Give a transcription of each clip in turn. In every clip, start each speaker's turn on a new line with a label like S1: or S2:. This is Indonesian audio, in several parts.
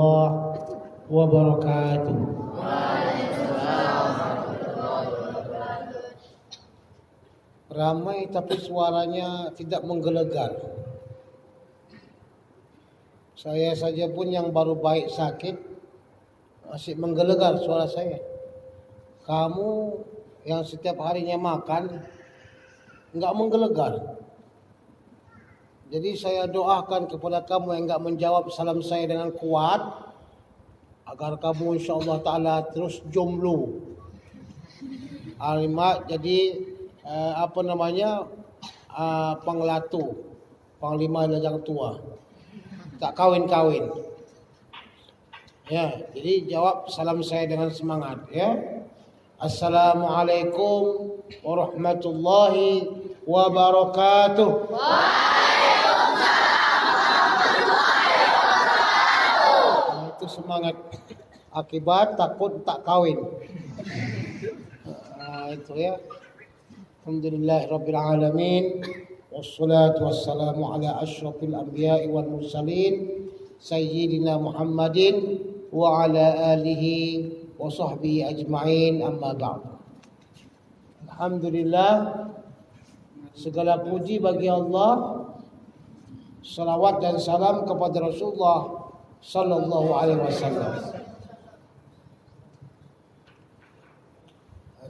S1: warahmatullahi wabarakatuh. Ramai tapi suaranya tidak menggelegar. Saya saja pun yang baru baik sakit masih menggelegar suara saya. Kamu yang setiap harinya makan enggak menggelegar. Jadi saya doakan kepada kamu yang enggak menjawab salam saya dengan kuat agar kamu insyaallah taala terus jomblo. Alimat jadi pengelatu, panglima lajang tua. Tak kawin-kawin. Ya, jadi jawab salam saya dengan semangat ya. Assalamualaikum warahmatullahi wabarakatuh. Itu semangat akibat takut tak kawin. Itu ya. Alhamdulillahirabbil alamin. Wassalatu wassalamu ala asyrafil anbiya'i wal mursalin sayyidina Muhammadin wa ala alihi wa sahbihi ajma'in, amma ba'd. Alhamdulillah, segala puji bagi Allah, salawat dan salam kepada Rasulullah sallallahu alaihi wasallam.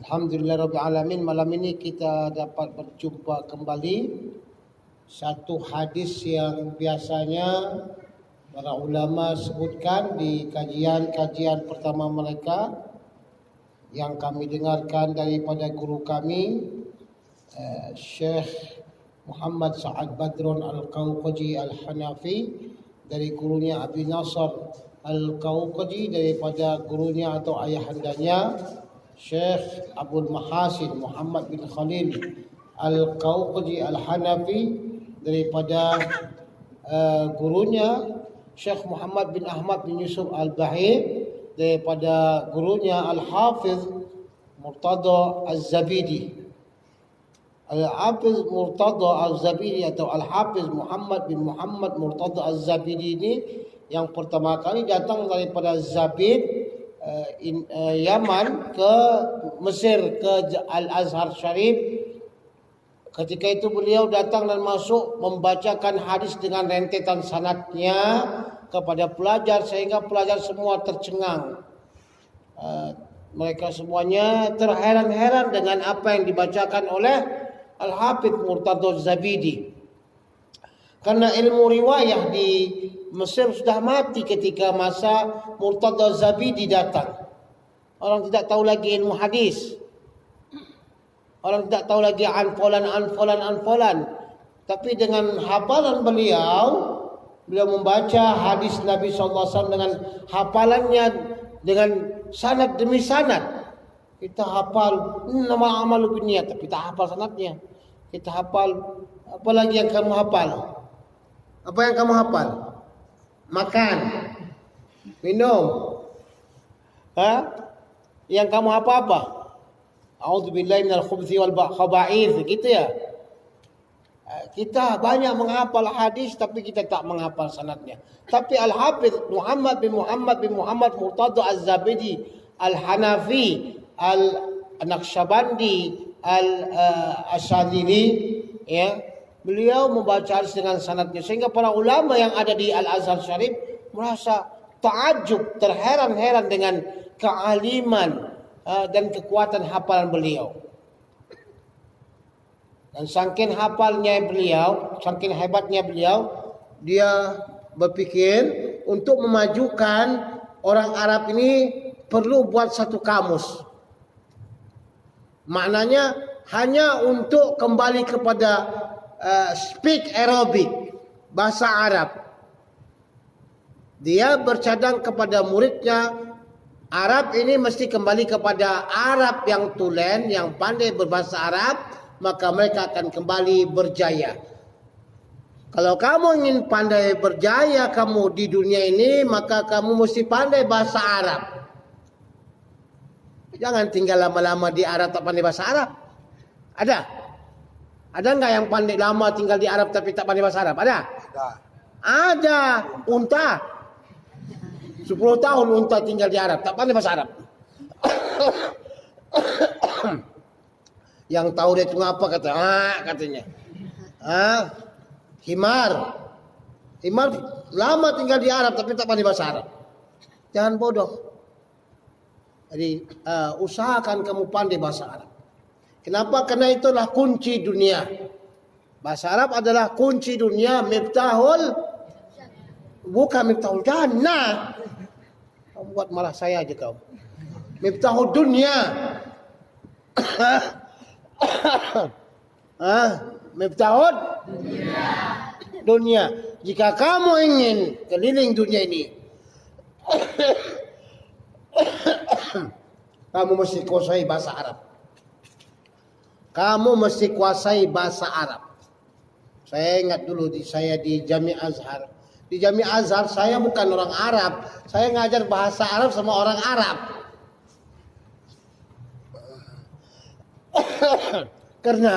S1: Alhamdulillah Rabbil Alamin, malam ini kita dapat berjumpa kembali satu hadis yang biasanya para ulama sebutkan di kajian-kajian pertama mereka yang kami dengarkan daripada guru kami Syekh Muhammad Sa'ad Badrun Al-Qawqaji Al-Hanafi, dari gurunya Abi Nasr Al-Qawqaji, daripada gurunya atau ayahandanya Syekh Abdul Mahasin Muhammad bin Khalil Al-Qawqaji Al-Hanafi, daripada gurunya Syekh Muhammad bin Ahmad bin Yusuf Al-Bahir, daripada gurunya Al-Hafiz Murtada Az-Zabidi. Al-Hafiz Murtada Az-Zabidi atau Al-Hafiz Muhammad bin Muhammad Murtada Az-Zabidi ini yang pertama kali datang daripada Zabid, Yaman ke Mesir, ke Al-Azhar Syarif. Ketika itu beliau datang dan masuk membacakan hadis dengan rentetan sanadnya kepada pelajar, sehingga pelajar semua tercengang. Mereka semuanya terheran-heran dengan apa yang dibacakan oleh Al-Hafidz Murtada Az-Zabidi. Karena ilmu riwayah di Mesir sudah mati ketika masa Murtada Az-Zabidi datang. Orang tidak tahu lagi ilmu hadis. Orang tidak tahu lagi anfolan. Tapi dengan hafalan beliau membaca hadis Nabi SAW dengan hafalannya, dengan sanad demi sanad. Kita hafal nama amal binniyat, tapi tak hafal sanadnya. Kita hafal, apa lagi yang kamu hafal? Apa yang kamu hafal? Makan, minum. Yang kamu apa? A'udzubillahi minal khubuthi wal khaba'ith, gitu ya. Kita banyak menghafal hadis tapi kita tak menghafal sanadnya. Tapi Al-Hafidz Muhammad bin Muhammad Murtada Az-Zabidi Al-Hanafi Al-Naqsyabandi Al-Asyadili, ya, beliau membaca hadis dengan sanadnya, sehingga para ulama yang ada di Al-Azhar Syarif merasa ta'ajub, terheran-heran dengan kealiman dan kekuatan hafalan beliau. Dan saking hafalnya beliau, saking hebatnya beliau, dia berpikir untuk memajukan orang Arab ini perlu buat satu kamus. Maknanya hanya untuk kembali kepada speak Arabic, bahasa Arab. Dia bercadang kepada muridnya, Arab ini mesti kembali kepada Arab yang tulen, yang pandai berbahasa Arab, maka mereka akan kembali berjaya. Kalau kamu ingin pandai berjaya kamu di dunia ini, maka kamu mesti pandai bahasa Arab. Jangan tinggal lama-lama di Arab tak pandai bahasa Arab. Ada? Ada enggak yang pandai lama tinggal di Arab tapi tak pandai bahasa Arab? Ada? Ada. Unta. 10 tahun unta tinggal di Arab, tak pandai bahasa Arab. Yang tahu dia itu ngapa katanya. Himar. Himar lama tinggal di Arab tapi tak pandai bahasa Arab. Jangan bodoh. Jadi usahakan kamu pandai bahasa Arab. Kenapa? Karena itulah kunci dunia. Bahasa Arab adalah kunci dunia, bukan miftahul jannah. Kamu buat malah saya aja kau. Miftahul dunia. Miftahul dunia. Jika kamu ingin keliling dunia ini, kamu mesti kuasai bahasa Arab. Kamu mesti kuasai bahasa Arab. Saya ingat dulu saya di Jami Azhar. Di Jami Azhar saya bukan orang Arab. Saya ngajar bahasa Arab sama orang Arab. Karena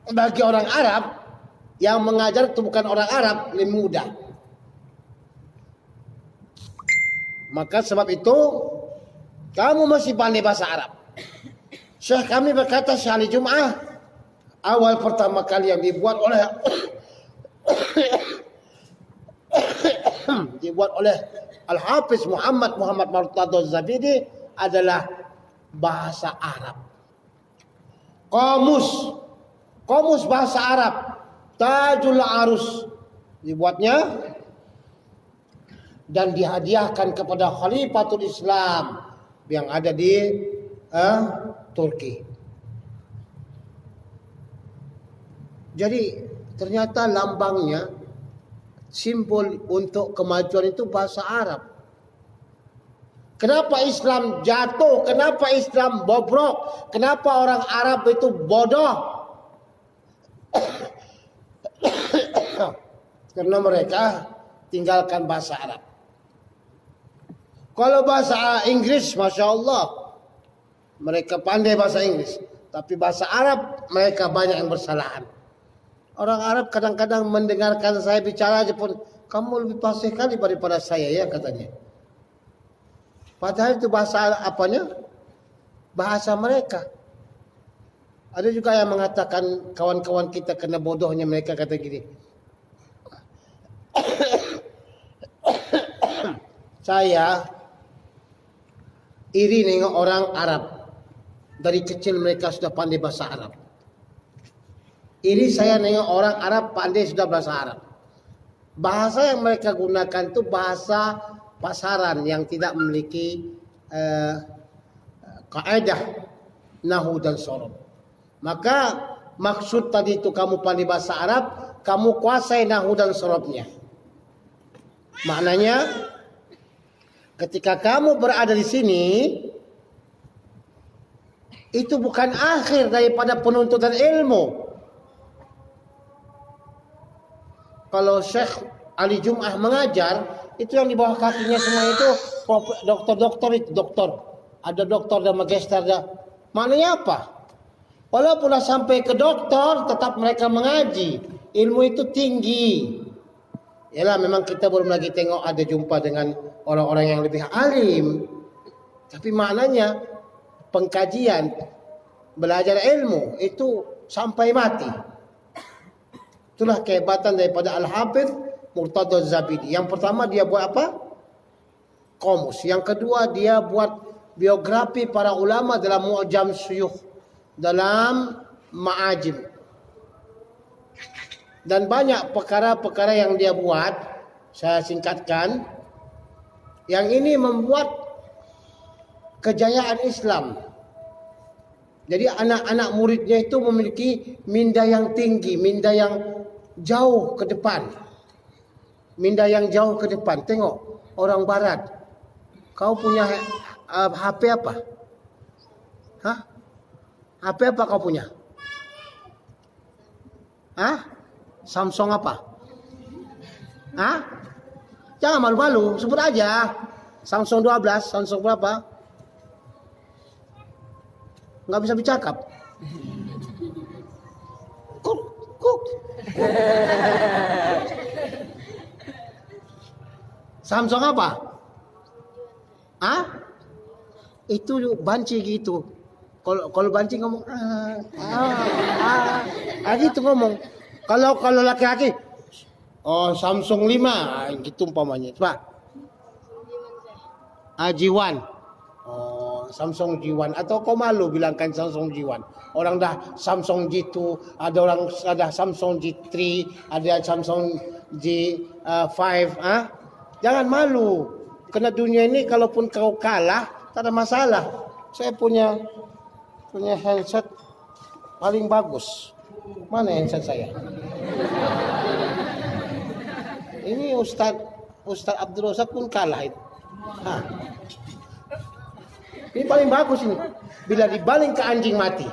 S1: bagi orang Arab yang mengajar itu bukan orang Arab, lebih mudah. Maka sebab itu kamu mesti pandai bahasa Arab. Syekh kami berkata hari Jumat awal pertama kali yang dibuat oleh Al-Hafiz Muhammad Murtadha Az-Zabidi adalah bahasa Arab. Kamus bahasa Arab Tajul Arus dibuatnya dan dihadiahkan kepada Khalifatul Islam yang ada di Turki. Jadi ternyata lambangnya, simbol untuk kemajuan itu bahasa Arab. Kenapa Islam jatuh? Kenapa Islam bobrok? Kenapa orang Arab itu bodoh? Karena mereka tinggalkan bahasa Arab. Kalau bahasa Inggris, Masya Allah, mereka pandai bahasa Inggris. Tapi bahasa Arab, mereka banyak yang bersalahan. Orang Arab kadang-kadang mendengarkan saya bicara aja pun, kamu lebih fasih kali daripada saya ya katanya. Padahal itu bahasa apanya? Bahasa mereka. Ada juga yang mengatakan kawan-kawan kita kena bodohnya mereka kata gini. Saya iri nengok orang Arab. Dari kecil mereka sudah pandai bahasa Arab. Iri saya nengok orang Arab pandai sudah bahasa Arab. Bahasa yang mereka gunakan itu bahasa pasaran yang tidak memiliki kaidah nahwu dan shorof. Maka maksud tadi itu kamu pandai bahasa Arab, kamu kuasai nahwu dan shorofnya. Maknanya ketika kamu berada di sini, itu bukan akhir daripada penuntutan ilmu. Kalau Syekh Ali Jum'ah mengajar, itu yang di bawah kakinya semua itu dokter-dokter itu dokter. Ada dokter dan magister. Maknanya apa? Walaupun sampai ke dokter, tetap mereka mengaji. Ilmu itu tinggi. Yalah memang kita belum lagi tengok ada jumpa dengan orang-orang yang lebih alim. Tapi maknanya pengkajian, belajar ilmu itu sampai mati. Itulah kehebatan daripada Al-Hafiz Murtadha Az-Zabidi. Yang pertama dia buat apa? Qamus. Yang kedua dia buat biografi para ulama dalam Mu'jam Syuyukh, dalam Ma'ajim. Dan banyak perkara-perkara yang dia buat, saya singkatkan. Yang ini membuat kejayaan Islam. Jadi anak-anak muridnya itu memiliki minda yang tinggi, minda yang jauh ke depan. Minda yang jauh ke depan. Tengok orang barat. Kau punya HP apa? Hah? HP apa kau punya? Hah? Samsung apa? Hah? Jangan malu-malu, sebut aja. Samsung 12, Samsung berapa? Nggak bisa bercakap. Kuk. 。Samsung apa? Ah? Itu banci gitu. Kalau banci ngomong gitu ngomong. Kalau laki-laki Samsung 5 gitu umpamanya. Coba. G1. Samsung G1 atau kau malu bilangkan Samsung G1. Orang dah Samsung G2, ada Samsung G3, ada Samsung G5, Jangan malu. Karena dunia ini kalaupun kau kalah, tak ada masalah. Saya punya handset paling bagus. Mana handset saya? Ini Ustaz Abdul Razak pun kalah itu. Ini paling bagus ini. Bila dibaling ke anjing mati.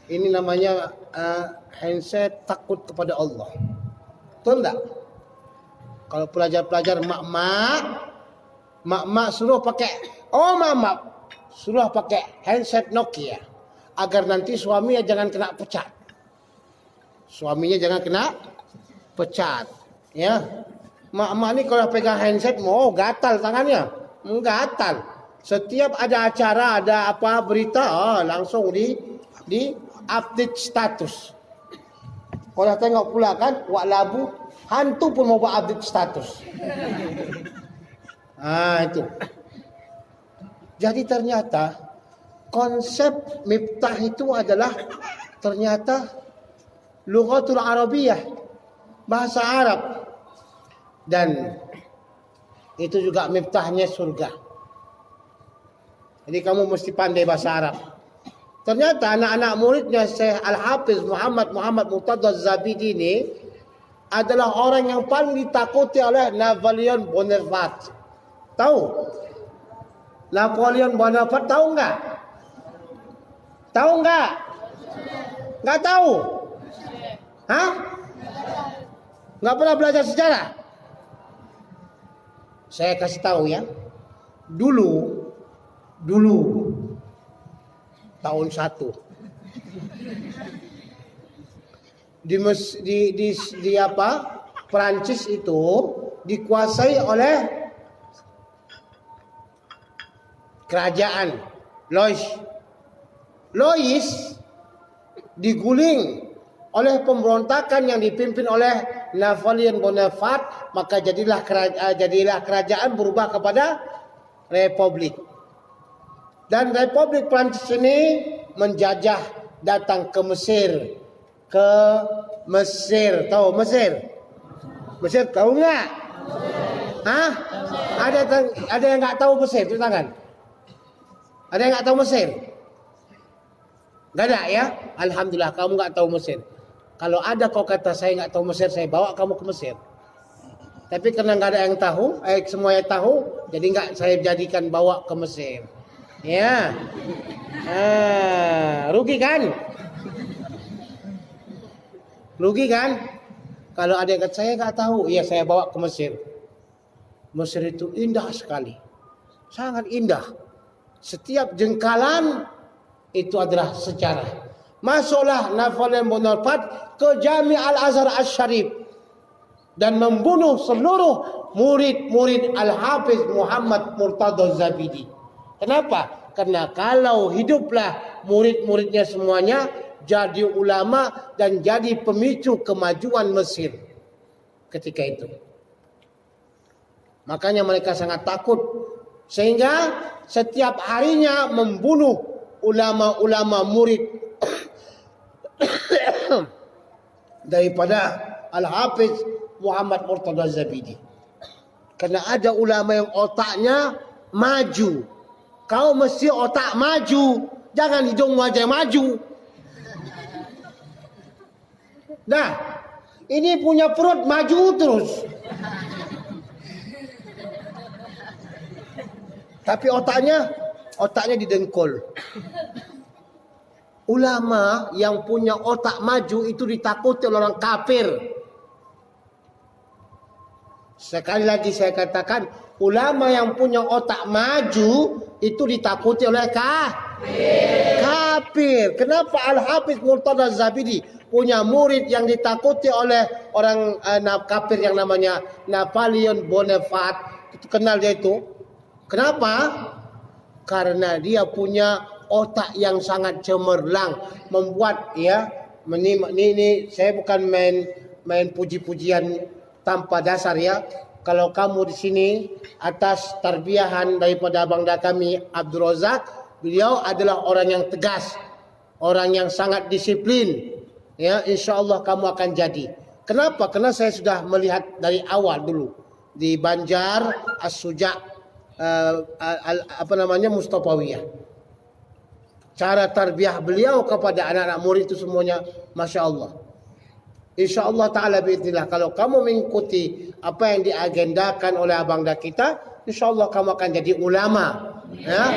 S1: Ini namanya handset takut kepada Allah. Betul tak? Kalau pelajar-pelajar mak suruh pakai suruh pakai handset Nokia agar nanti suaminya jangan kena pecat. Suaminya jangan kena pecat, ya. Mak ni kalau pegang handset mau gatal tangannya, gatal. Setiap ada acara, ada apa berita, langsung di update status. Kalau tengok pula kan, wak labu hantu pun mau buat update status. Itu. Jadi ternyata konsep miftah itu adalah ternyata lughatul Arabiyah, bahasa Arab. Dan itu juga miftahnya surga. Jadi kamu mesti pandai bahasa Arab. Ternyata anak-anak muridnya Syekh Al-Hafiz Muhammad Murtada Az-Zabidi ini adalah orang yang paling ditakuti oleh Napoleon Bonaparte. Tahu? Napoleon Bonaparte tahu enggak? Tahu enggak? Enggak tahu? Hah? Enggak pernah belajar sejarah? Saya kasih tahu ya. Dulu tahun 1 di apa? Perancis itu dikuasai oleh kerajaan Louis diguling oleh pemberontakan yang dipimpin oleh Napoleon Bonaparte, maka jadilah kerajaan berubah kepada republik. Dan Republik Prancis ini menjajah datang ke Mesir. Tahu Mesir? Mesir tahu enggak? Hah? Ada yang enggak tahu Mesir? Tulis tangan. Ada yang enggak tahu Mesir? Enggak ada ya? Alhamdulillah kamu enggak tahu Mesir. Kalau ada kau kata saya enggak tahu Mesir, saya bawa kamu ke Mesir. Tapi karena enggak ada yang tahu, semuanya tahu, jadi enggak saya jadikan bawa ke Mesir. Ya. Rugi kan? Rugi kan? Kalau ada yang kata saya enggak tahu, iya saya bawa ke Mesir. Mesir itu indah sekali. Sangat indah. Setiap jengkalan itu adalah sejarah. Masuklah Napoleon Bonaparte ke Jami' Al-Azhar Asy-Syarif dan membunuh seluruh murid-murid Al-Hafiz Muhammad Murtada Az-Zabidi. Kenapa? Karena kalau hiduplah murid-muridnya semuanya jadi ulama dan jadi pemicu kemajuan Mesir ketika itu. Makanya mereka sangat takut sehingga setiap harinya membunuh ulama-ulama murid daripada Al-Hafiz Muhammad Murtada Az-Zabidi. Karena ada ulama yang otaknya maju. Kau mesti otak maju, jangan hidung aja maju. Nah, ini punya perut maju terus. Tapi otaknya didengkul. Ulama yang punya otak maju itu ditakuti oleh orang kafir. Sekali lagi saya katakan, ulama yang punya otak maju itu ditakuti oleh kafir. Kenapa Al-Hafiz Murtada Az-Zabidi punya murid yang ditakuti oleh orang kafir yang namanya Napoleon Bonaparte. Kenal dia itu. Kenapa? Karena dia punya otak yang sangat cemerlang, membuat ini saya bukan main puji-pujian tanpa dasar ya. Kalau kamu di sini atas tarbiyahan daripada abangda kami Abdul Razak, beliau adalah orang yang tegas, orang yang sangat disiplin. Ya, insyaallah kamu akan jadi. Kenapa? Karena saya sudah melihat dari awal dulu di Banjar As-Suja Mustafawiyah. Cara tarbiyah beliau kepada anak-anak murid itu semuanya Masya Allah. InsyaAllah ta'ala biiznillah. Kalau kamu mengikuti apa yang diagendakan oleh abangda kita, InsyaAllah kamu akan jadi ulama. Ya?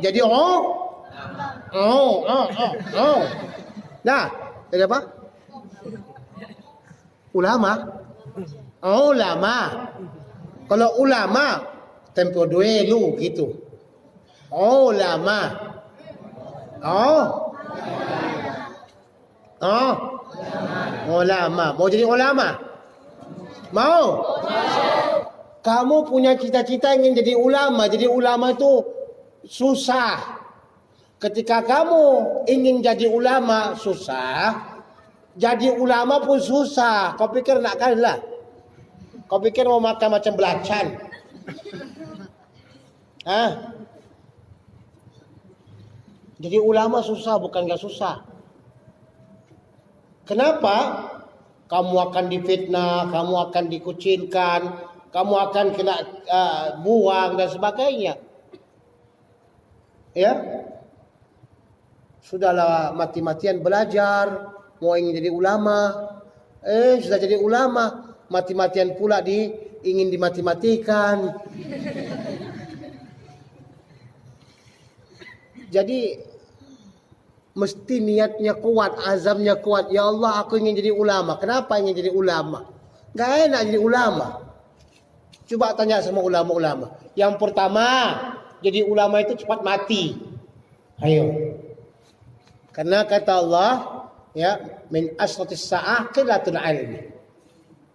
S1: Jadi Nah, jadi apa? Ulama. Ulama. Kalau ulama tempo duelu gitu. Ulama. Ulama. Mau jadi ulama? Mau? Kamu punya cita-cita ingin jadi ulama. Jadi ulama itu susah. Ketika kamu ingin jadi ulama susah, jadi ulama pun susah. Kau pikir nak kalah? Kau pikir mau makan macam belacan? Jadi ulama susah, bukan gak susah. Kenapa? Kamu akan difitnah, kamu akan dikucilkan, kamu akan kena buang dan sebagainya. Ya, sudahlah mati-matian belajar, mau ingin jadi ulama, sudah jadi ulama, mati-matian pula ingin dimati-matikan. Jadi mesti niatnya kuat, azamnya kuat. Ya Allah, aku ingin jadi ulama. Kenapa ingin jadi ulama? Gak enak jadi ulama. Coba tanya sama ulama-ulama. Yang pertama, jadi ulama itu cepat mati. Ayo. Karena kata Allah, ya, min asratis sa'ah qillatul ilmi.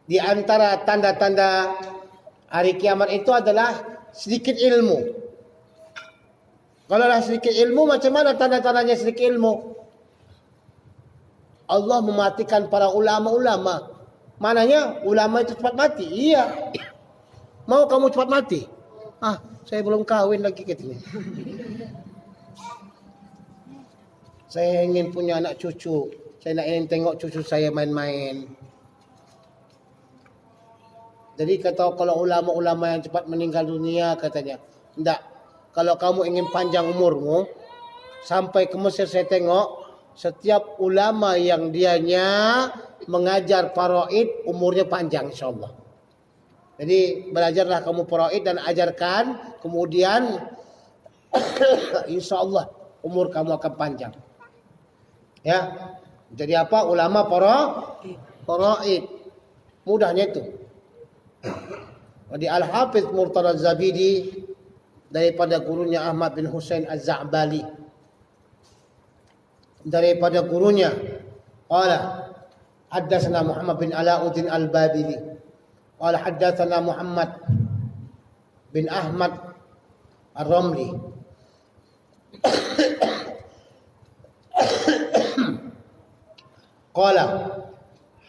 S1: Di antara tanda-tanda hari kiamat itu adalah sedikit ilmu. Kalau dah sedikit ilmu, macam mana tanda-tandanya sedikit ilmu? Allah mematikan para ulama-ulama. Mananya ulama itu cepat mati. Iya. Mau kamu cepat mati? Saya belum kahwin lagi katanya. Saya ingin punya anak cucu. Saya nak ingin tengok cucu saya main-main. Jadi kata kalau ulama-ulama yang cepat meninggal dunia katanya, tidak. Kalau kamu ingin panjang umurmu, sampai ke Mesir saya tengok, setiap ulama yang dianya mengajar faraid umurnya panjang insyaAllah. Jadi belajarlah kamu faraid dan ajarkan, kemudian insyaAllah umur kamu akan panjang. Ya, jadi apa? Ulama faraid. Mudahnya itu. Jadi Al-Hafiz Murtada Zabidi daripada gurunya Ahmad bin Husain Az-Za'bali, daripada gurunya qala haddatsana Muhammad bin Alauddin Al-Babili qala haddatsana Muhammad bin Ahmad Ar-Ramli qala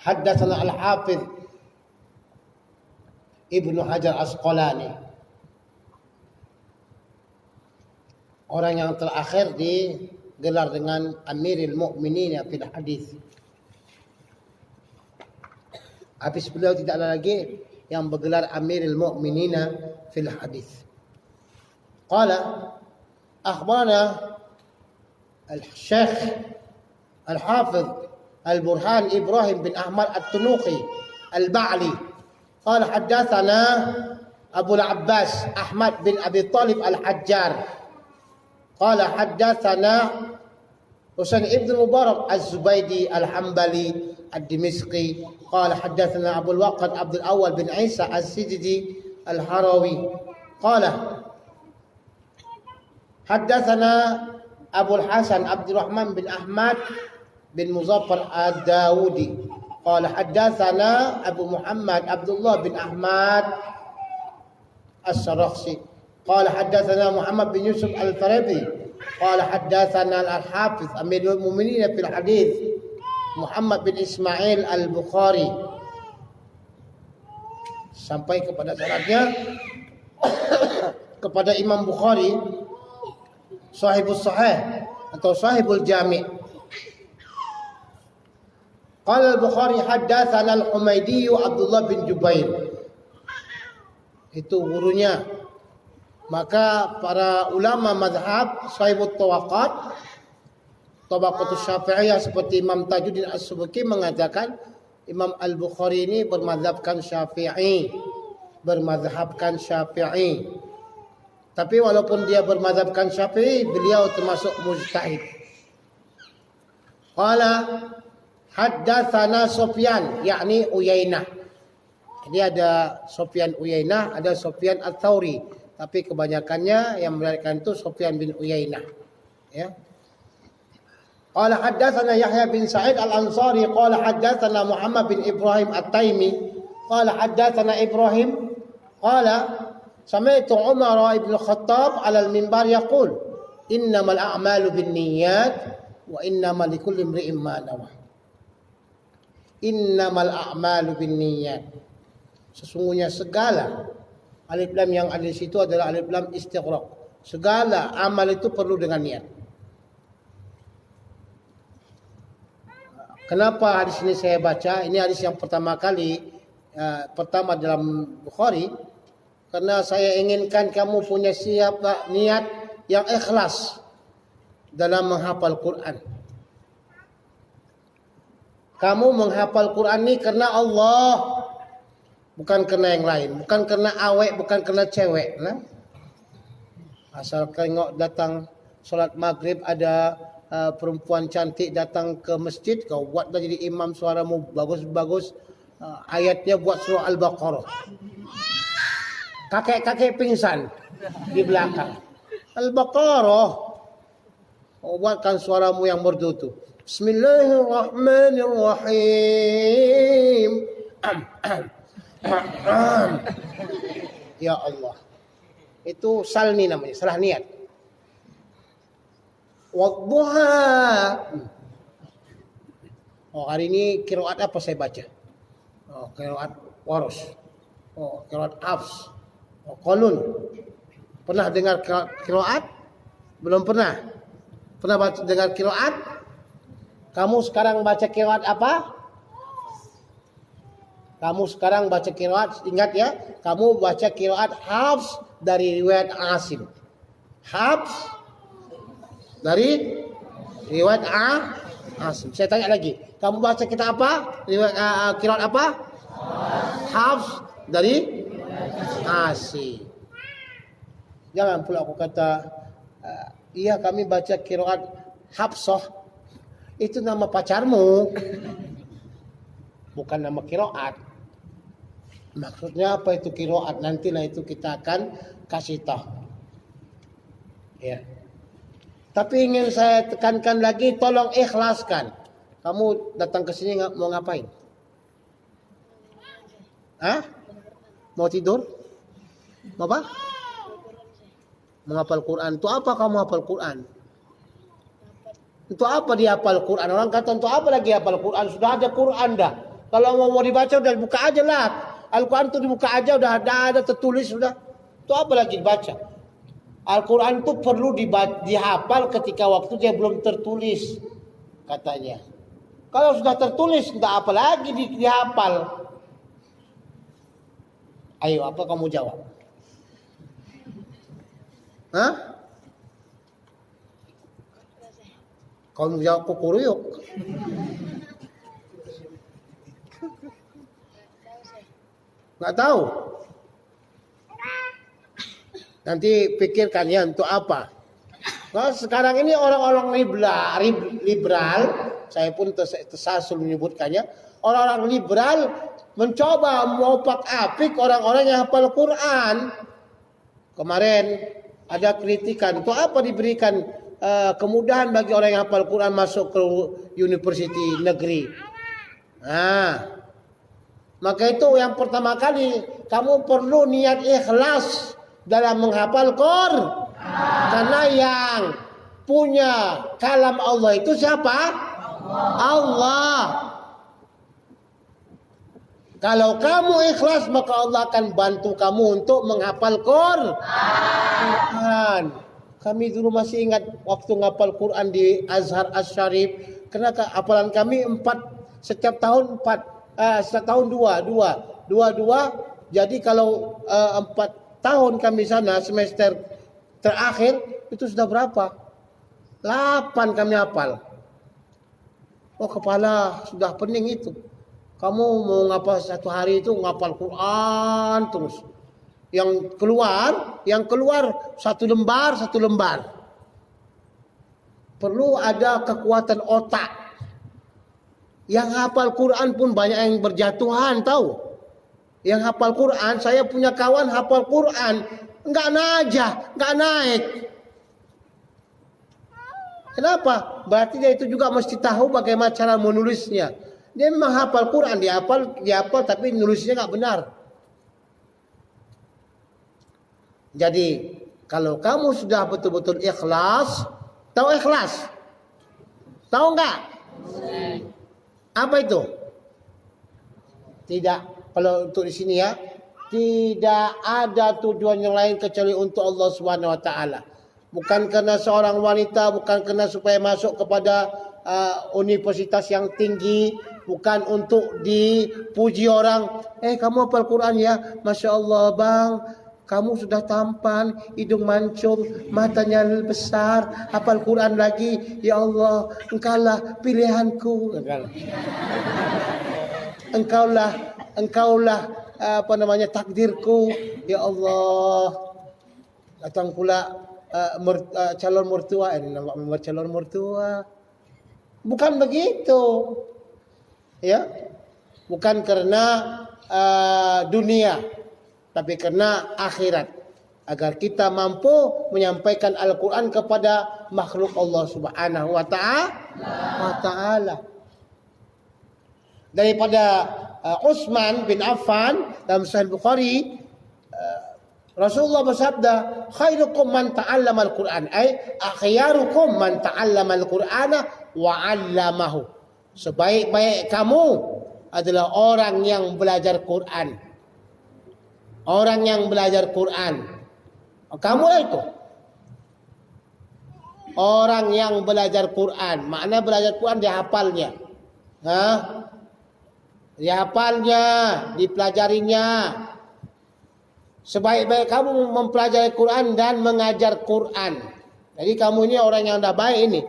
S1: haddatsana Al-Hafiz Ibnu Hajar Asqalani. Orang yang terakhir digelar dengan Amirul Mukminin fil hadis. Habis beliau tidak ada lagi yang bergelar Amirul Mukminin fil hadis. Qala akhbarana al-Syekh al-Hafiz al-Burhan Ibrahim bin Ahmad At-Tunuqi al-Ba'li. Qala haddatsana Abu al-Abbas Ahmad bin Abi Talib al-Hajjar. قال حدثنا حسين ابن المبارك الزبيدي الحنبلي الدمشقي قال حدثنا أبو الوقت عبد الأول بن عيسى السجدي الهروي قال حدثنا أبو الحسن عبد الرحمن بن أحمد bin Muzaffar ad-Dawudi. Qala haddatsana Abu Muhammad Abdullah bin Ahmad as-Sarakhsi. Qala haddatsana Muhammad bin Yusuf al-Farabi. Qala haddatsana al-Hafiz Amirul Mu'minin fil hadis Muhammad bin Ismail al-Bukhari. Sampai kepada sanadnya kepada Imam Bukhari Sahibus Sahih atau Sahibul Jami'. Qala al-Bukhari haddatsana al-Humaydi Abdullah bin Jubair. Itu gurunya. Maka para ulama mazhab Sahibut Tawaqat, Tabaqatus Syafi'iyah seperti Imam Tajuddin As-Subki mengatakan Imam Al-Bukhari ini bermazhabkan Syafi'i. Tapi walaupun dia bermazhabkan Syafi'i, beliau termasuk mujtahid. Qala haddatsana Sufyan, yakni Uyainah. Jadi ada Sufyan Uyainah, ada Sufyan Ats-Tsauri. Tapi kebanyakannya yang meriwayatkan itu Sufyan bin Uyainah. Ya. Qala haddatsana Yahya bin Sa'id al-Ansari qala haddatsana Muhammad bin Ibrahim at-Taimi qala haddatsana Ibrahim qala sami'tu Umar ibn Khattab 'ala al-minbar yaqul innamal a'malu binniyat wa innamal likulli imri'in ma nawa. Innamal a'malu binniyat. Sesungguhnya segala alif lam yang ada di situ adalah alif lam istighraq. Segala amal itu perlu dengan niat. Kenapa hadis ini saya baca? Ini hadis yang pertama pertama dalam Bukhari. Karena saya inginkan kamu punya niat yang ikhlas dalam menghafal Quran. Kamu menghafal Quran ini karena Allah, bukan karena yang lain, bukan karena awek, bukan karena cewek. Nah? Asal tengok datang solat maghrib ada perempuan cantik datang ke masjid, kau buatlah jadi imam, suaramu bagus-bagus, ayatnya buat surah Al-Baqarah. Kakek-kakek pingsan di belakang. Al-Baqarah. Kau buatkan suaramu yang merdu tu. Bismillahirrahmanirrahim. Ya Allah. Itu salni namanya, salah niat. Wadduha. Oh, hari ini qiraat apa saya baca? Oh, qiraat Warsh. Oh, qiraat Hafs. Oh, Qalun. Pernah dengar qiraat? Belum pernah. Pernah dengar qiraat? Kamu sekarang baca qiraat apa? Kamu sekarang baca qiraat, ingat ya, kamu baca qiraat Hafs dari riwayat Asim. Hafs dari riwayat Asim. Saya tanya lagi, kamu baca kita apa? Riwayat qiraat apa? Hafs dari Asim. Jangan pula aku kata, iya kami baca qiraat Hafsah. Itu nama pacarmu. Bukan nama qiraat. Maksudnya apa itu qiraat? Nantilah itu kita akan kasih tahu. Ya. Tapi ingin saya tekankan lagi, tolong ikhlaskan. Kamu datang ke sini mau ngapain? Hah? Mau tidur? Mau apa? Menghafal Quran. Untuk apa kamu hafal Quran? Untuk apa dia hafal Quran? Orang kata untuk apa lagi hafal Quran? Sudah ada Quran dah. Kalau mau dibaca udah buka aja lah. Al-Quran itu dibuka aja udah ada tertulis sudah. Itu apa lagi dibaca? Al-Quran itu perlu dihafal ketika waktu dia belum tertulis katanya. Kalau sudah tertulis entah apa lagi dihafal. Ayo apa kamu jawab? Hah? Kamu jawab kukuruyuk. Nggak tahu. Nanti pikirkan ya untuk apa. Nah, sekarang ini orang-orang liberal, saya pun tersasul menyebutkannya, orang-orang liberal mencoba mengopak-apik orang-orang yang hafal Quran. Kemarin ada kritikan, untuk apa diberikan kemudahan bagi orang yang hafal Quran masuk ke universiti negeri. Maka itu yang pertama kali kamu perlu niat ikhlas dalam menghafal Quran. Karena yang punya kalam Allah itu siapa? Allah. Kalau kamu ikhlas maka Allah akan bantu kamu untuk menghafal Quran. Kami dulu masih ingat waktu menghafal Quran di Azhar Asy-Syarif. Karena hafalan kami setiap tahun setiap tahun dua. Jadi kalau 4 tahun kami sana semester terakhir itu sudah berapa? 8 kami hafal. Oh, kepala sudah pening itu. Kamu mau ngapal satu hari itu ngapal Quran terus. Yang keluar satu lembar. Perlu ada kekuatan otak. Yang hafal Quran pun banyak yang berjatuhan, tahu? Yang hafal Quran, saya punya kawan hafal Quran, enggak naik. Kenapa? Berarti dia itu juga mesti tahu bagaimana cara menulisnya. Dia memang hafal Quran, dia hafal tapi nulisnya enggak benar. Jadi, kalau kamu sudah betul-betul ikhlas, tahu ikhlas? Tahu enggak? Apa itu? Tidak. Kalau untuk di sini ya, tidak ada tujuan yang lain kecuali untuk Allah Subhanahu wa taala. Bukan karena seorang wanita, bukan karena supaya masuk kepada universitas yang tinggi, bukan untuk dipuji orang. Kamu hafal Quran ya? Masya Allah bang, kamu sudah tampan, hidung mancung, matanya besar, hafal Quran lagi. Ya Allah, engkaulah pilihanku. Engkaulah takdirku. Ya Allah. Datang pula calon mertua, nama calon mertua. Bukan begitu. Ya. Bukan karena dunia, tapi karena akhirat. Agar kita mampu menyampaikan Al-Quran kepada makhluk Allah Subhanahu wa ta'ala. Daripada Utsman bin Affan dalam Sahih Bukhari, Rasulullah bersabda, khairukum man ta'allama al-Qur'an, ay akhyarukum man ta'allama al-Qur'ana wa 'allamahu. Sebaik-baik kamu adalah orang yang belajar Quran. Orang yang belajar Quran. Kamu lah itu. Orang yang belajar Quran, makna belajar Quran dia hafalnya. Dia hafalnya, dipelajarinya. Sebaik-baik kamu mempelajari Quran dan mengajar Quran. Jadi kamu ini orang yang dah baik ini.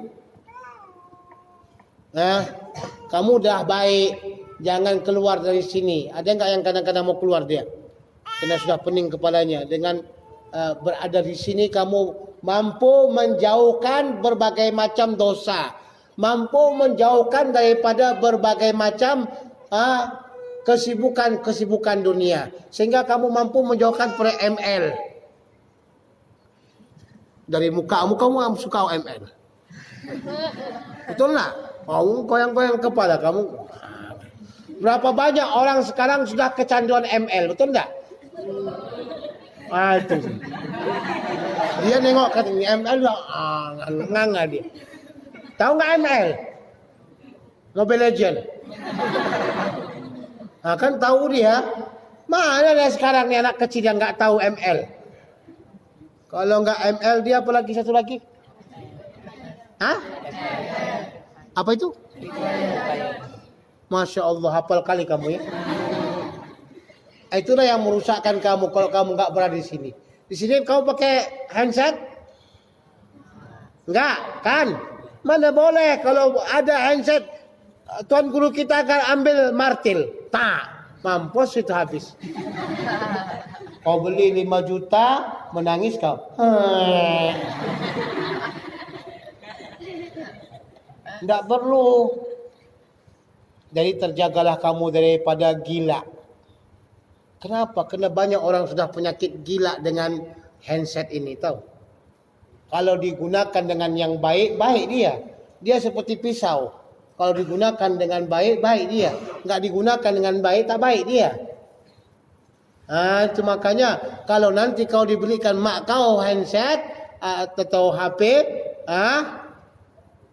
S1: Kamu dah baik, jangan keluar dari sini. Ada enggak yang kadang-kadang mau keluar dia? Karena sudah pening kepalanya. Dengan berada di sini kamu mampu menjauhkan berbagai macam dosa. Mampu menjauhkan daripada berbagai macam kesibukan dunia, sehingga kamu mampu menjauhkan dari ML. Dari mukamu kamu suka ML, betul lah? Kamu goyang-goyang kepala kamu. Berapa banyak orang sekarang sudah kecanduan ML, betul enggak? Itu dia nengok ke ML nganga dia. Tahu nggak ML? Mobile Legend. Kan tahu dia. Mana dia sekarang ni anak kecil yang nggak tahu ML? Kalau nggak ML dia apa lagi satu lagi? Apa itu? Masya Allah, hafal kali kamu ya. Itulah yang merusakkan kamu kalau kamu nggak berada di sini. Di sini kau pakai handset? Enggak, kan? Mana boleh kalau ada handset, tuan guru kita akan ambil martil. Mampus itu habis. Kau beli 5 juta, menangis kau. Tidak perlu. Jadi terjagalah kamu daripada gila. Kenapa? Karena banyak orang sudah penyakit gila dengan handset ini, tahu? Kalau digunakan dengan yang baik, baik dia. Dia seperti pisau. Kalau digunakan dengan baik, baik dia. Enggak digunakan dengan baik, tak baik dia. Itu makanya kalau nanti kau diberikan mak kau handset atau HP,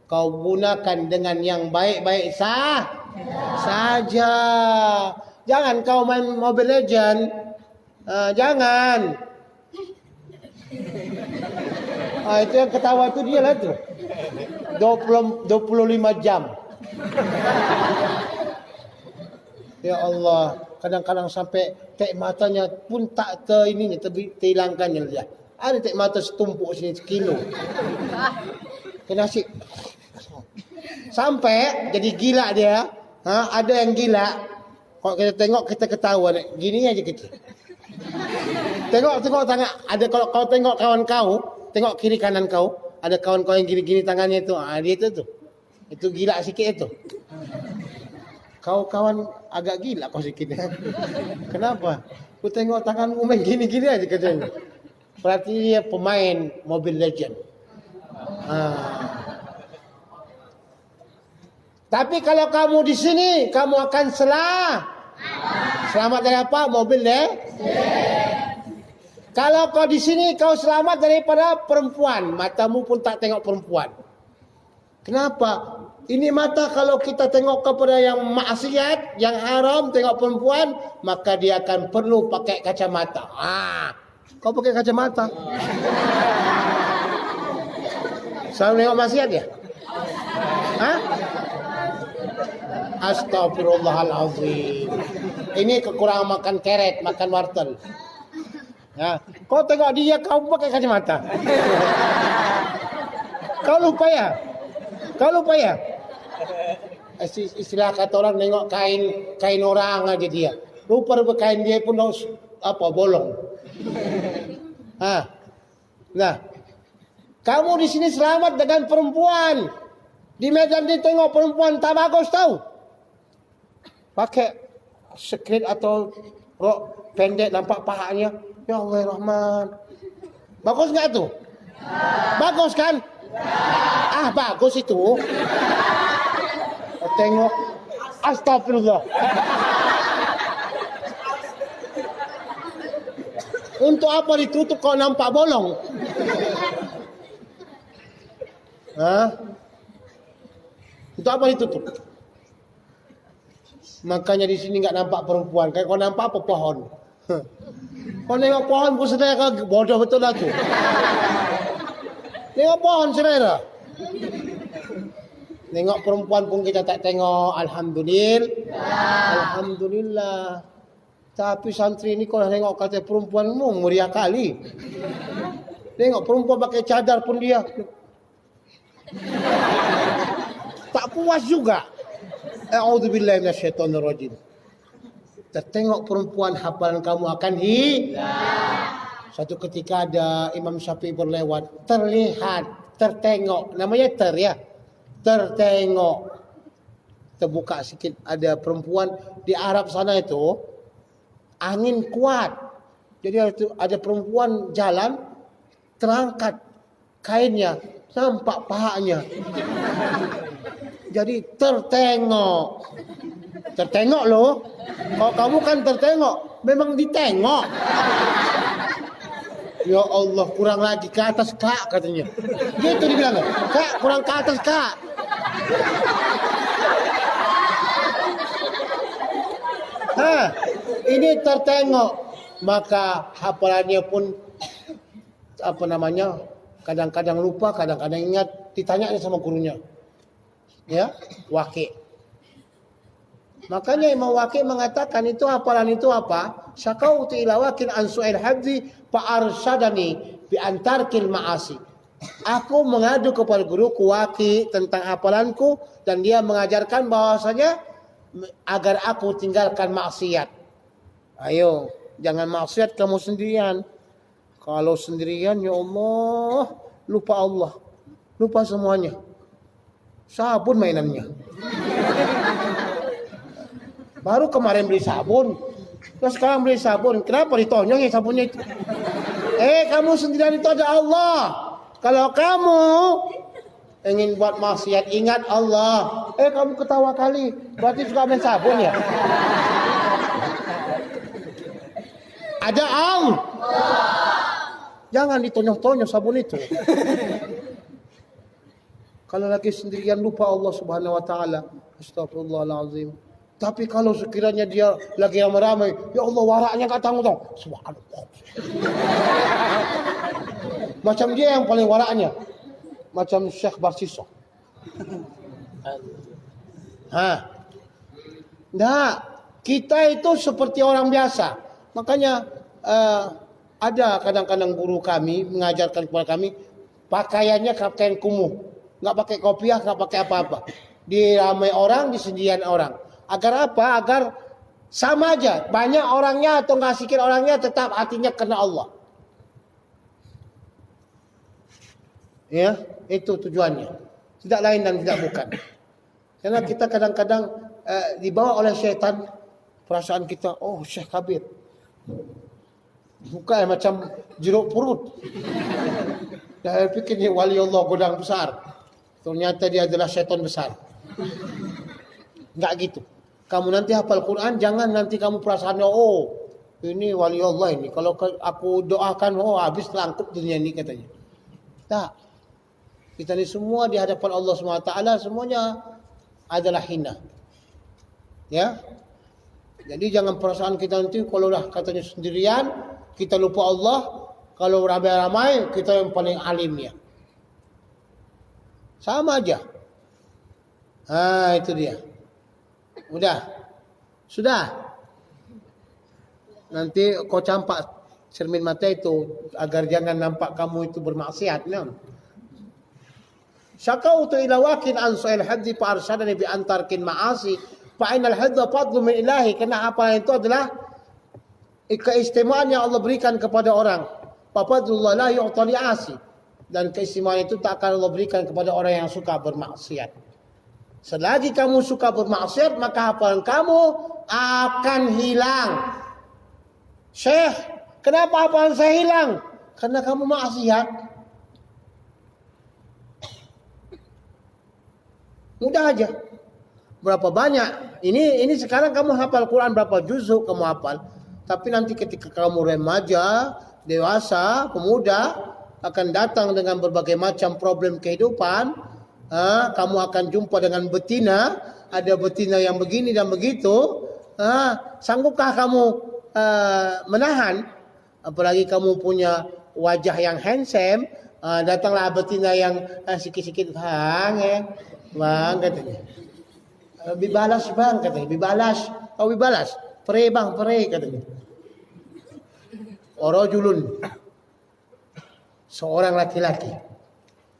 S1: kau gunakan dengan yang baik-baik saja. Jangan kau main Mobile Legend. Jangan. Itu yang ketawa itu dia lah tu. 25 jam. Ya Allah, kadang-kadang sampai tek matanya pun tak terhilangkannya dia. Ada tek mata setumpuk sini sekilo. Kena sih. Sampai jadi gila dia. Ada yang gila. Kalau kita tengok kita ketawa. Gini aja kita. Tengok tangan. Ada kalau kau tengok kawan kau, tengok kiri kanan kau, ada kawan kau yang gini-gini tangannya itu. Dia itu tuh. Itu gila sikit itu. Kau kawan agak gila kau sikit. Kenapa? Ku tengok tanganmu main gini-gini aja katanya. Berarti dia pemain Mobile Legend. Tapi kalau kamu di sini, kamu akan selamat dari apa? Mobil deh. Kalau kau di sini, kau selamat daripada perempuan. Matamu pun tak tengok perempuan. Kenapa? Ini mata kalau kita tengok kepada yang maksiat, yang haram, tengok perempuan, maka dia akan perlu pakai kacamata. Kau pakai kacamata. Selalu tengok maksiat ya? Astagfirullahalazim. Ini kekurangan makan keret, makan wortel. Kau tengok dia, kau pakai kacamata. Kau lupa ya? Istilah kata orang tengok kain orang aja dia. Lupa kain dia pun bolong. Nah, kamu di sini selamat dengan perempuan. Di medan dia tengok perempuan tak bagus tahu. Pakai skirt atau rok pendek nampak pahanya. Ya Allah Rahman. Bagus enggak tu? Bagus kan? Bagus itu. Tengok. Astagfirullah. Untuk apa ditutup kalau nampak bolong? Untuk apa ditutup? Makanya di sini enggak nampak perempuan. Kayak kau nampak apa pohon? Kau tengok pohon pun saudara bodoh betul lah tu. Tengok pohon saudara. Tengok perempuan pun kita tak tengok. Alhamdulillah. Tapi santri ni kalau tengok kata perempuan muria kali. Tengok perempuan pakai cadar pun dia tak puas juga. A'udzubillahi minasyaitonirrajim. Tertengok perempuan, hafalan kamu akan hilang. Satu ketika ada Imam Syafi'i berlewat, terlihat, tertengok, namanya tertengok. Terbuka sikit ada perempuan di Arab sana itu angin kuat. Jadi ada perempuan jalan terangkat kainnya, nampak pahanya. Jadi tertengok. Tertengok loh. Kalau kamu kan tertengok, memang ditengok. Ya Allah, kurang lagi ke atas kak katanya. Gitu dibilang. Kak, kurang ke atas kak. Ini tertengok. Maka hafalannya pun kadang-kadang lupa, kadang-kadang ingat, ditanya sama gurunya. Ya, Waqi'. Makanya Imam Waqi' mengatakan itu hafalan itu apa? Syakautu ila Waqi' an su'il hadzi fa arsyadani bi antarkil ma'asi. Aku mengadu kepada guruku Waqi' tentang hafalanku dan dia mengajarkan bahwasanya agar aku tinggalkan maksiat. Ayo, jangan maksiat kamu sendirian. Kalau sendirian ya Allah, lupa Allah. Lupa semuanya. Sabun mainannya. Baru kemarin beli sabun. Terus sekarang beli sabun. Kenapa ditonyong ya sabunnya itu? Kamu sendirian itu ada Allah. Kalau kamu ingin buat maksiat, ingat Allah. Kamu ketawa kali, berarti suka main sabun ya? Ada Allah. Jangan ditonyoh-tonyoh sabun itu. Kalau lagi sendirian lupa Allah Subhanahu wa taala, astagfirullahalazim. Tapi kalau sekiranya dia lagi ramai-ramai, ya Allah waraknya enggak tanggung. Subhanallah. Macam dia yang paling waraknya. Macam Syekh Barsiso. Nah, kita itu seperti orang biasa. Makanya ada kadang-kadang guru kami mengajarkan kepada kami pakaiannya pakaian kumuh, nggak pakai kopiah, nggak pakai apa-apa. Di ramai orang, di sendirian orang. Agar apa? Agar sama aja. Banyak orangnya atau nggak sedikit orangnya, tetap hatinya kena Allah. Ya, itu tujuannya. Tidak lain dan tidak bukan. Karena kita kadang-kadang dibawa oleh syaitan perasaan kita, oh Syekh Kabir. Bukan macam jeruk purut. Dah fikir ni wali Allah godang besar. Ternyata dia adalah syaitan besar. Enggak gitu. Kamu nanti hafal Quran, jangan nanti kamu perasaan oh ini wali Allah ini. Kalau aku doakan, oh habis terangkup dunia ini katanya. Tak. Kita ni semua di hadapan Allah SWT semuanya adalah hina. Ya. Jadi jangan perasaan kita nanti kalau dah katanya sendirian, kita lupa Allah. Kalau ramai-ramai, kita yang paling alimnya. Sama aja. Itu dia. Sudah. Nanti kau campak cermin mata itu agar jangan nampak kamu itu bermaksiat. Syakautu ila wakin an su'il hadzi fa arsyadani bi antarkin ma'asi fa inal hadza fadlu min ilahi. Karena apa itu adalah keistimewaan yang Allah berikan kepada orang. Fa fadlullah la yu'ta li'asi. Dan keistimewaan itu tak akan Allah berikan kepada orang yang suka bermaksiat. Selagi kamu suka bermaksiat, maka hafalan kamu akan hilang. Syekh, kenapa hafalan saya hilang? Karena kamu maksiat. Mudah aja. Berapa banyak? Ini sekarang kamu hafal Quran berapa juzuk kamu hafal. Tapi nanti ketika kamu remaja, dewasa, pemuda akan datang dengan berbagai macam problem kehidupan. Kamu akan jumpa dengan betina. Ada betina yang begini dan begitu. Sanggupkah kamu menahan? Apalagi kamu punya wajah yang handsome. Datanglah betina yang sikit-sikit bang katanya. Bibalas bang katanya. Bibalas. Pere bang, pere katanya. Orajulun. Seorang laki-laki.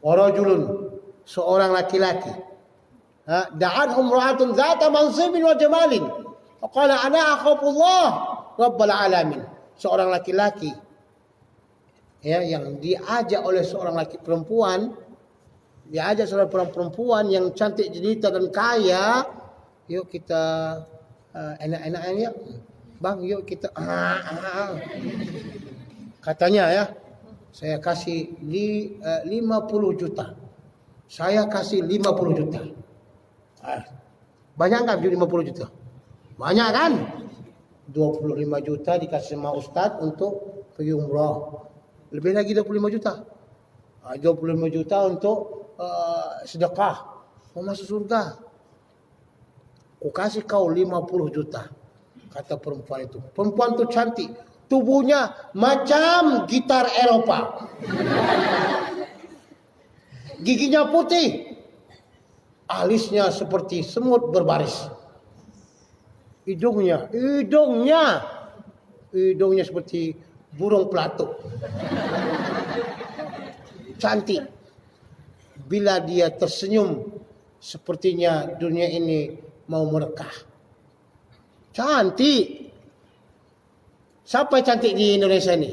S1: Orajulun. Seorang laki-laki. Da'adhum ra'atun zata mansibin wa jamalin. Faqala ana akhafullah rabbal alamin. Seorang laki-laki yang diajak oleh seorang laki perempuan, diajak seorang perempuan yang cantik jelita dan kaya, yuk kita enak-enaknya bang, yuk kita katanya ya, saya kasih 50 juta. Saya kasih 50 juta. Banyak kan 50 juta? Banyak kan? 25 juta dikasih sama Ustadz untuk pergi umrah. Lebih lagi 25 juta. 25 juta untuk sedekah. Mau masuk surga. Aku kasih kau 50 juta. Kata perempuan itu. Perempuan itu cantik. Tubuhnya macam gitar Eropa. Giginya putih. Alisnya seperti semut berbaris. Hidungnya seperti burung pelatuk. Cantik. Bila dia tersenyum, sepertinya dunia ini mau merekah. Cantik. Siapa yang cantik di Indonesia ini?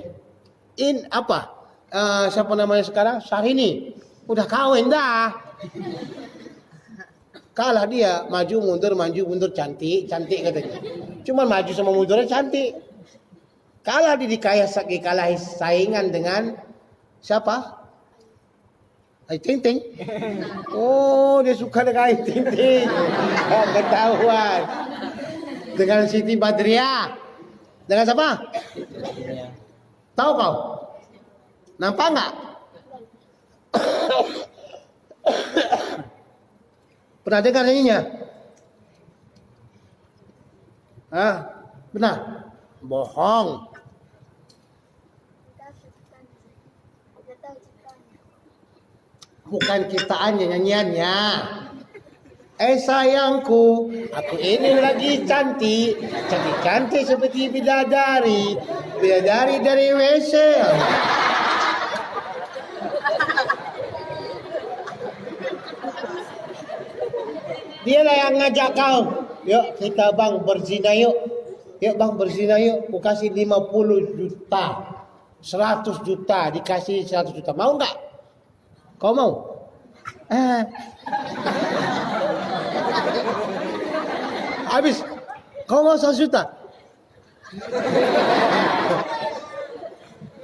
S1: Siapa namanya sekarang? Syahrini. Udah kawin dah. Kalah dia, maju mundur cantik katanya. Cuma maju sama mundurnya cantik. Kalah dia dikalahi saingan dengan siapa? Ayu Ting Ting. Oh, dia suka dengan Ayu Ting Ting. Ketahuan. Dengan Siti Badriah. Dengan siapa? Tahu kau? Nampak enggak? Pernah dengar nyanyinya? Hah? Benar? Bohong. Bukan ciptaannya, nyanyiannya. Sayangku, aku ini lagi cantik, cantik-cantik seperti bidadari, bidadari dari WC. Dialah yang ngajak kau. Yuk kita bang berzina yuk. Yuk bang berzina yuk. Aku kasih 50 juta. 100 juta. Dikasih 100 juta. Mau enggak? Kau mau? Habis. Kau mau 100 juta?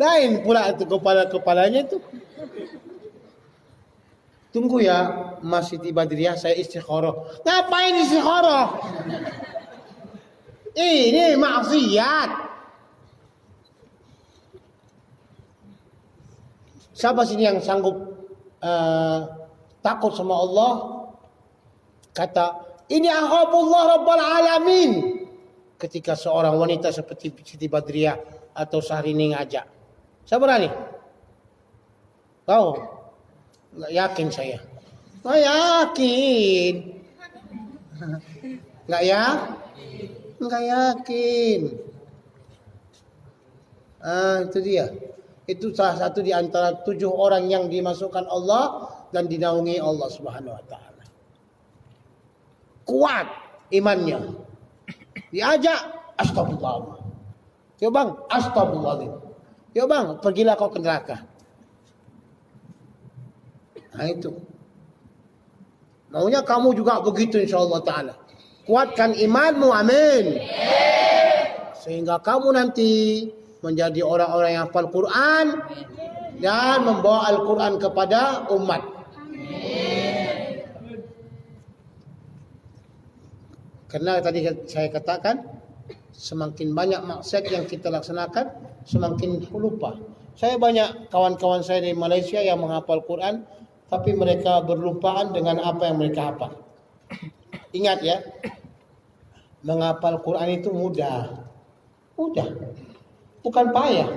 S1: Lain pula itu kepalanya itu. Tunggu ya, Mas Siti Badriah, saya istikharah. Ngapain istikharah? Ini maksiat. Siapa sini yang sanggup takut sama Allah? Kata, ini akhabullah rabbal alamin. Ketika seorang wanita seperti Siti Badriah atau Syahrini ngajak. Siapa berani? Kau? Nggak yakin saya. Nggak yakin. Nggak yakin. Itu dia. Itu salah satu di antara 7 orang yang dimasukkan Allah dan dinaungi Allah Subhanahu wa taala. Kuat imannya. Diajak, astagfirullah. Ya bang, astagfirullah. Ya bang, pergilah kau ke neraka. Nah itu. Maunya kamu juga begitu insyaAllah ta'ala. Kuatkan imanmu, amin. Sehingga kamu nanti menjadi orang-orang yang hafal Quran dan membawa Al-Quran kepada umat. Karena tadi saya katakan, semakin banyak maksiat yang kita laksanakan, semakin lupa. Saya banyak kawan-kawan saya di Malaysia yang menghafal Quran, tapi mereka berlupaan dengan apa yang mereka hafal. Ingat ya, menghafal Quran itu mudah. Mudah. Bukan payah.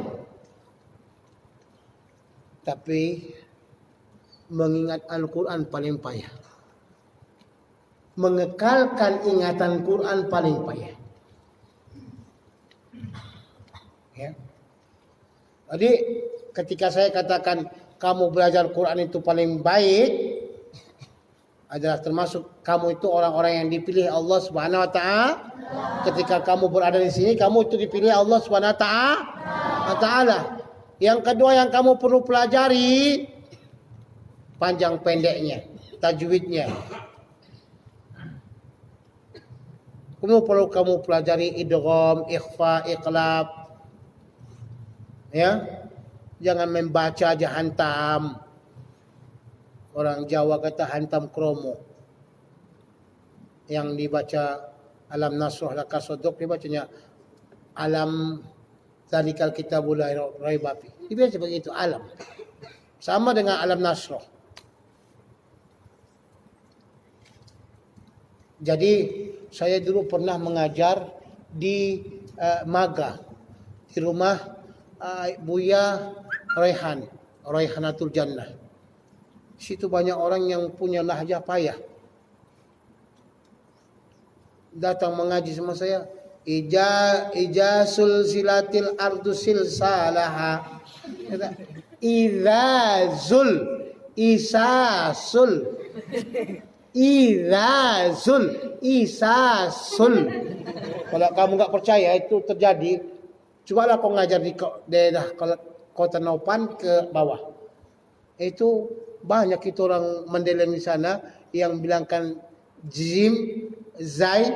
S1: Tapi mengingat Al-Quran paling payah. Mengekalkan ingatan Quran paling payah. Ya. Jadi ketika saya katakan kamu belajar Quran itu paling baik, adalah termasuk kamu itu orang-orang yang dipilih Allah Subhanahu wa taala. Ketika kamu berada di sini, kamu itu dipilih Allah Subhanahu wa taala. Yang kedua yang kamu perlu pelajari, panjang pendeknya, tajwidnya. Kamu pelajari idgham, ikhfa, iqlab. Ya. Jangan membaca aja hantam. Orang Jawa kata hantam kromo. Yang dibaca alam nasrah laka sodok, dibacanya alam zalikal kitabul la raiba fi. Dibaca begitu alam. Sama dengan alam nasrah. Jadi saya dulu pernah mengajar di Maga, di rumah Buya Raihanatul Jannah. Situ banyak orang yang punya lahjah payah. Datang mengaji sama saya. Ijasul silatil ardu silsalaha. Izazul isasul. Isasul. Kalau kamu enggak percaya itu terjadi, cobalah kau ngajar di daerah Kota Naupan ke bawah. Itu banyak itu orang Mandailing di sana yang bilangkan jim, zai,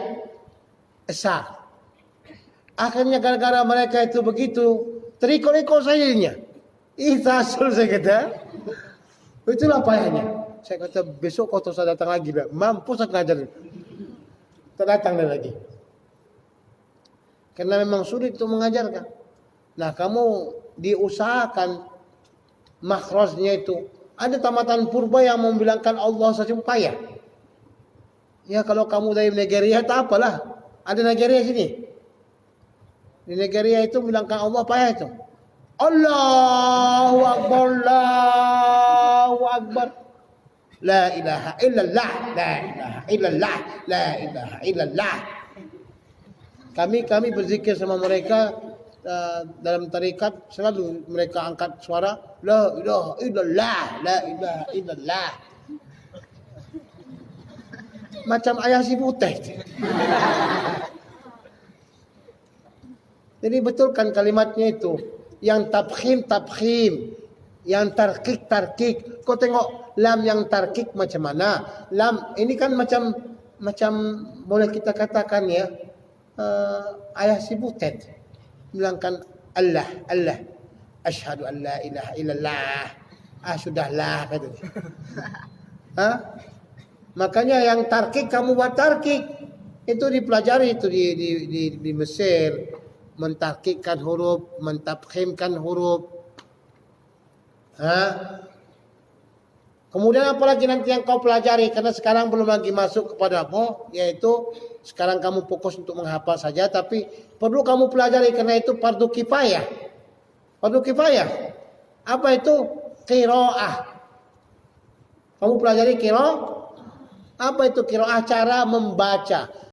S1: sa. Akhirnya gara-gara mereka itu begitu, terikut-ikut sayanya. Isasul saya kata. Itulah payahnya. Saya kata besok kau terus datang lagi. Mampu saya ngajar. Tak datang dia lagi. Karena memang sulit untuk mengajarkan. Nah kamu diusahakan makhrajnya itu. Ada tamatan purba yang membilangkan Allah saja payah. Ya kalau kamu dari Nigeria tak apalah. Ada Nigeria sini. Di Nigeria itu bilangkan Allah payah itu. Allahu Akbar, Allahu Akbar. La ilaha illallah, la ilaha illallah, la ilaha illallah. Kami berzikir sama mereka dalam tarikat, selalu mereka angkat suara la ilaha illallah, la ilaha illallah. Macam ayah si putih. Jadi betulkan kalimatnya itu. Yang tabkhim, yang tarkik. Kau tengok lam yang tarkik macam mana? Lam ini kan macam boleh kita katakan ya ayah si butet bilangkan Allah. Asyhadu an la ilaha illallah. Sudahlah kata. Makanya yang tarkik kamu buat tarkik itu dipelajari itu di Mesir. Mentarkikkan huruf, mentafkhimkan huruf. Kemudian apalagi nanti yang kau pelajari, karena sekarang belum lagi masuk kepadamu, yaitu sekarang kamu fokus untuk menghafal saja, tapi perlu kamu pelajari karena itu fardu kifayah. Fardu kifayah. Apa itu? Qiraah. Kamu pelajari qiraah. Apa itu qiraah? Cara membaca.